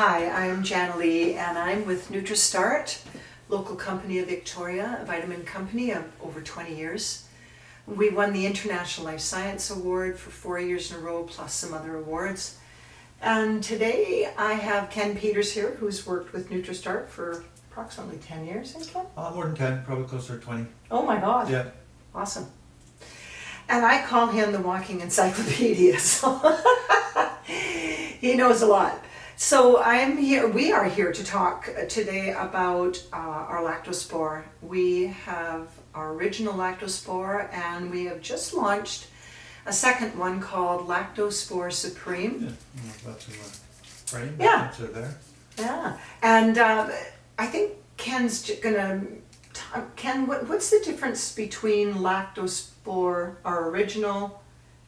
Hi, I'm Jana Lee and I'm with NutriStart, local company of Victoria, a vitamin company of over 20 years. We won the International Life Science Award for 4 years in a row, plus some other awards. And today I have Ken Peters here, who's worked with NutriStart for approximately 10 years, I think, Ken? More than 10, probably closer to 20. Oh my God. Yeah. Awesome. And I call him the walking encyclopedia, so he knows a lot. So we are here to talk today about our Lactospore. We have our original Lactospore and we have just launched a second one called Lactospore Supereme. Yeah, that's in the frame. Yeah. That's it there. Yeah, and I think Ken's gonna, Ken, what's the difference between Lactospore, our original,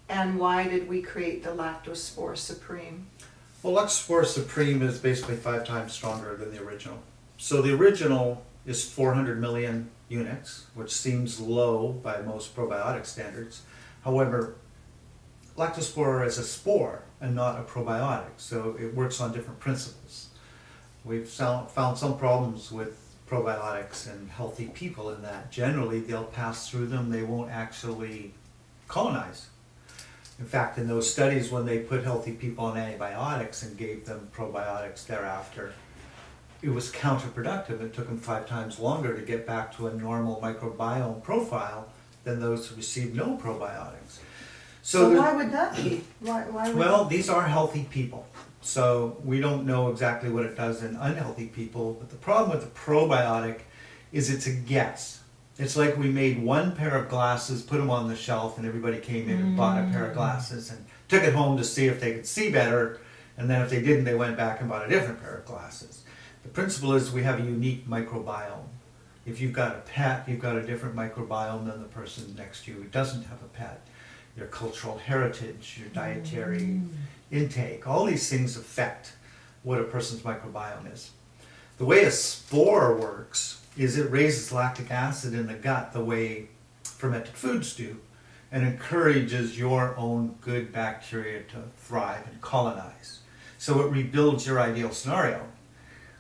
and why did we create the Lactospore Supereme? Well, Lactospore Supreme is basically 5 times stronger than the original. So the original is 400 million units, which seems low by most probiotic standards. However, Lactospore is a spore and not a probiotic, so it works on different principles. We've found some problems with probiotics in healthy people in that generally they'll pass through them, they won't actually colonize. In fact, in those studies when they put healthy people on antibiotics and gave them probiotics thereafter, it was counterproductive. It took them 5 times longer to get back to a normal microbiome profile than those who received no probiotics. So why would that be? Why would Well, these are healthy people. So we don't know exactly what it does in unhealthy people, but the problem with the probiotic is it's a guess. It's like we made one pair of glasses, put them on the shelf, and everybody came in and bought a pair of glasses and took it home to see if they could see better, and then if they didn't, they went back and bought a different pair of glasses. The principle is we have a unique microbiome. If you've got a pet, you've got a different microbiome than the person next to you who doesn't have a pet. Your cultural heritage, your dietary intake, all these things affect what a person's microbiome is. The way a spore works is it raises lactic acid in the gut the way fermented foods do and encourages your own good bacteria to thrive and colonize. So it rebuilds your ideal scenario.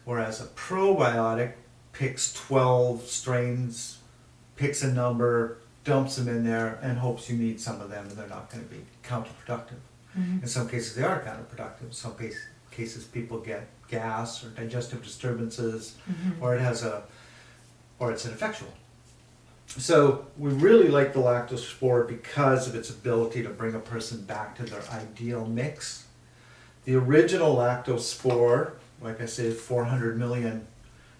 Whereas a probiotic picks 12 strains, picks a number, dumps them in there and hopes you need some of them and they're not going to be counterproductive. In some cases they are counterproductive. In some cases people get gas or digestive disturbances or it's ineffectual. So we really like the Lactospore because of its ability to bring a person back to their ideal mix. The original Lactospore, like I said, 400 million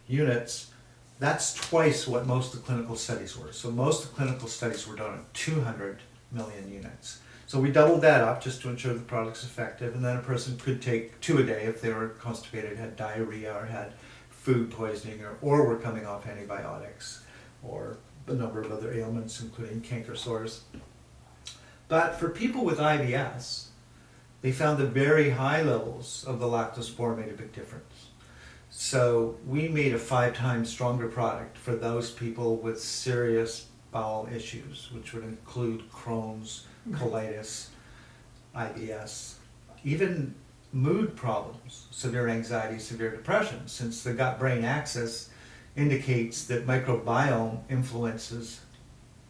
units, that's twice what most of the clinical studies were. So most of the clinical studies were done at 200 million units. So we doubled that up just to ensure the product's effective, and then a person could take 2 a day if they were constipated, had diarrhea, or had food poisoning, or were coming off antibiotics, or a number of other ailments, including canker sores. But for people with IBS, they found that very high levels of the Lactospore made a big difference. So we made a 5 times stronger product for those people with serious bowel issues, which would include Crohn's, colitis, IBS, even mood problems, severe anxiety, severe depression, since the gut-brain axis indicates that microbiome influences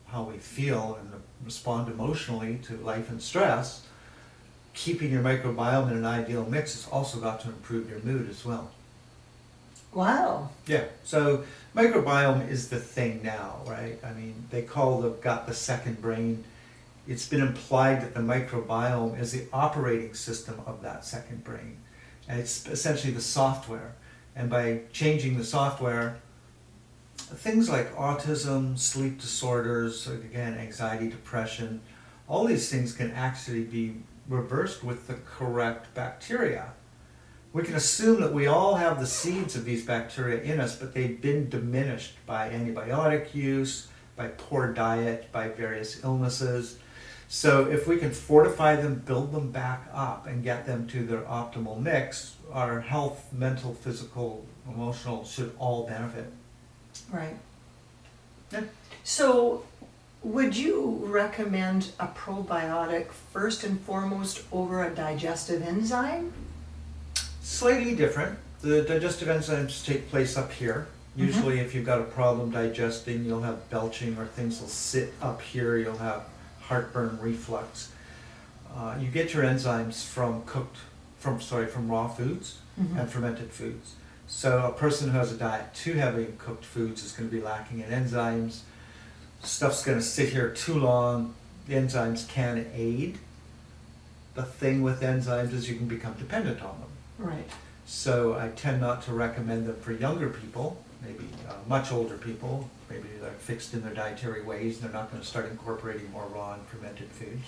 how we feel and respond emotionally to life and stress. Keeping your microbiome in an ideal mix has also got to improve your mood as well. Wow. Yeah, so microbiome is the thing now, right? I mean, they call the gut the second brain. It's been implied that the microbiome is the operating system of that second brain. And it's essentially the software. And by changing the software, things like autism, sleep disorders, again, anxiety, depression, all these things can actually be reversed with the correct bacteria. We can assume that we all have the seeds of these bacteria in us, but they've been diminished by antibiotic use, by poor diet, by various illnesses. So if we can fortify them, build them back up, and get them to their optimal mix, our health, mental, physical, emotional, should all benefit. Right. Yeah. So would you recommend a probiotic first and foremost over a digestive enzyme? Slightly different. The digestive enzymes take place up here. Usually if you've got a problem digesting, you'll have belching or things will sit up here. You'll have heartburn, reflux. You get your enzymes from raw foods and fermented foods. So a person who has a diet too heavy in cooked foods is going to be lacking in enzymes. Stuff's going to sit here too long. The enzymes can aid. The thing with enzymes is you can become dependent on them. Right. So I tend not to recommend them for younger people, maybe much older people. Maybe they're fixed in their dietary ways and they're not going to start incorporating more raw and fermented foods.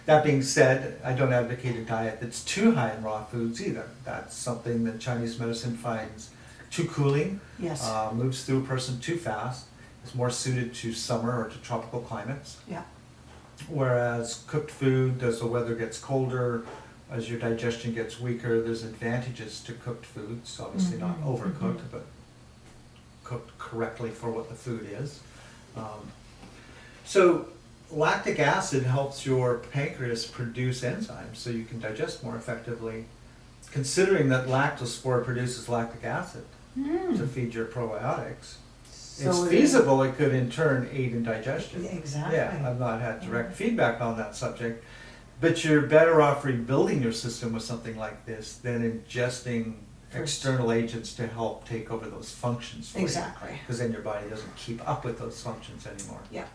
That being said, I don't advocate a diet that's too high in raw foods either. That's something that Chinese medicine finds too cooling, Yes. moves through a person too fast, is more suited to summer or to tropical climates. Yeah. Whereas cooked food, as the weather gets colder, as your digestion gets weaker, there's advantages to cooked foods. Obviously not overcooked, but cooked correctly for what the food is. So lactic acid helps your pancreas produce enzymes so you can digest more effectively, considering that Lactospore produces lactic acid to feed your probiotics. So It's feasible it could in turn aid in digestion. Exactly. Yeah, I've not had direct feedback on that subject, but you're better off rebuilding your system with something like this than ingesting external agents to help take over those functions for Exactly. you. Because then your body doesn't keep up with those functions anymore. Yeah.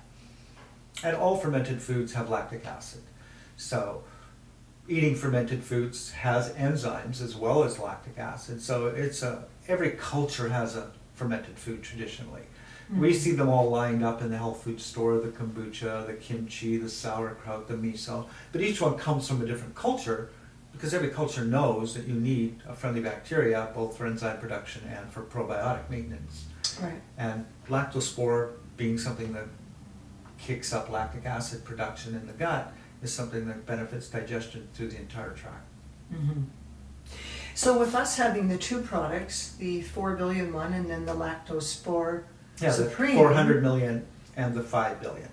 And all fermented foods have lactic acid. So eating fermented foods has enzymes as well as lactic acid. So every culture has a fermented food traditionally. We see them all lined up in the health food store, the kombucha, the kimchi, the sauerkraut, the miso. But each one comes from a different culture because every culture knows that you need a friendly bacteria both for enzyme production and for probiotic maintenance. Right. And Lactospore, being something that kicks up lactic acid production in the gut, is something that benefits digestion through the entire tract. So with us having the two products, the 4 billion one and then the Lactospore Yeah, Supreme. the 400 million and the 5 billion.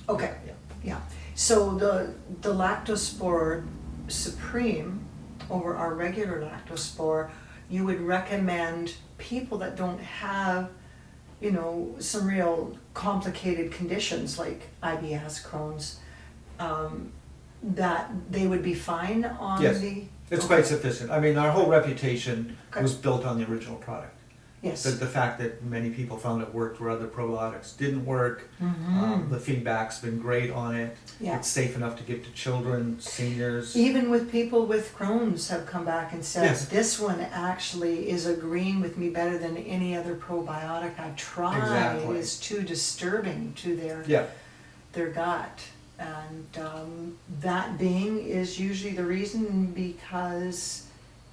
Okay. Yeah. Yeah. So the Lactospore Supreme over our regular Lactospore, you would recommend people that don't have, you know, some real complicated conditions like IBS, Crohn's, that they would be fine on Yes. the... It's quite sufficient. I mean, our whole reputation Okay. was built on the original product. Yes. The fact that many people found it worked where other probiotics didn't work. The feedback's been great on it. Yeah. It's safe enough to give to children, seniors. Even with people with Crohn's have come back and said, Yes. this one actually is agreeing with me better than any other probiotic I've tried. Exactly. It's too disturbing to Yeah, their gut. And that being is usually the reason because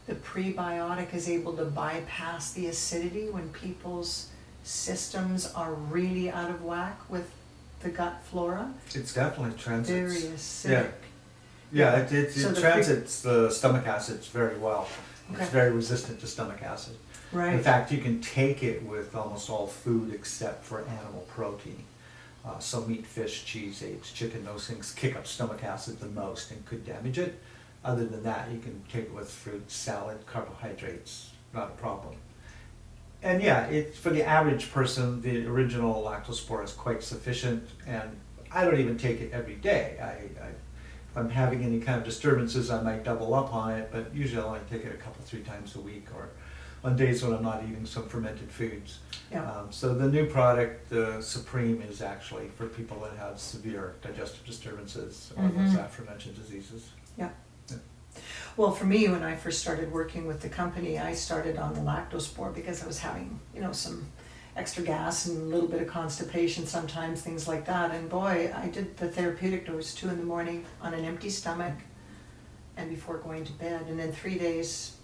the prebiotic is able to bypass the acidity when people's systems are really out of whack with the gut flora. it's definitely transits. Very acidic. Yeah, it So the transits the stomach acids very well. Okay. It's very resistant to stomach acid. Right. In fact, you can take it with almost all food except for animal protein. So meat, fish, cheese, eggs, chicken, those things kick up stomach acid the most and could damage it. Other than that, you can take it with fruit, salad, carbohydrates, not a problem. And yeah, for the average person, the original Lactospore is quite sufficient, and I don't even take it every day. If I'm having any kind of disturbances, I might double up on it, but usually I only take it a couple, 3 times a week, or on days when I'm not eating some fermented foods. Yeah. So the new product, the Supreme, is actually for people that have severe digestive disturbances or those aforementioned diseases. Yeah. Well, for me, when I first started working with the company, I started on the Lactospore because I was having, you know, some extra gas and a little bit of constipation sometimes, things like that. And boy, I did the therapeutic dose 2 in the morning on an empty stomach and before going to bed. And in 3 days,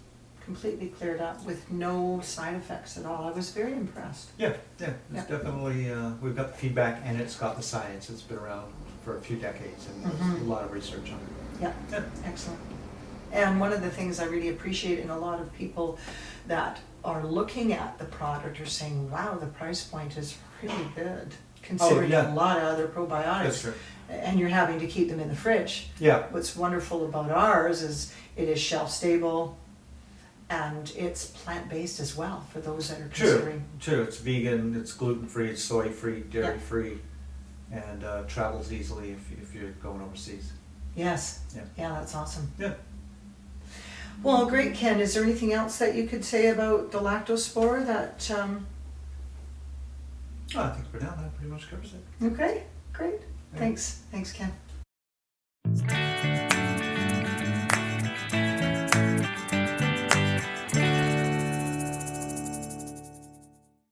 completely cleared up with no side effects at all. I was very impressed. Yeah, it's definitely, we've got the feedback and it's got the science. It's been around for a few decades and there's a lot of research on it. Yeah, excellent. And one of the things I really appreciate in a lot of people that are looking at the product are saying, wow, the price point is really good, considering a lot of other probiotics. That's true. And you're having to keep them in the fridge. Yeah. What's wonderful about ours is it is shelf stable, And it's plant-based as well for those that are True, considering. true. It's vegan, it's gluten-free, it's soy-free, dairy-free, and travels easily if you're going overseas. Yes. Yeah. Yeah, that's awesome. Yeah. Well, great, Ken. Is there anything else that you could say about the Lactospore that, Oh, I think for now that pretty much covers it. okay, great. Yeah. Thanks, Ken.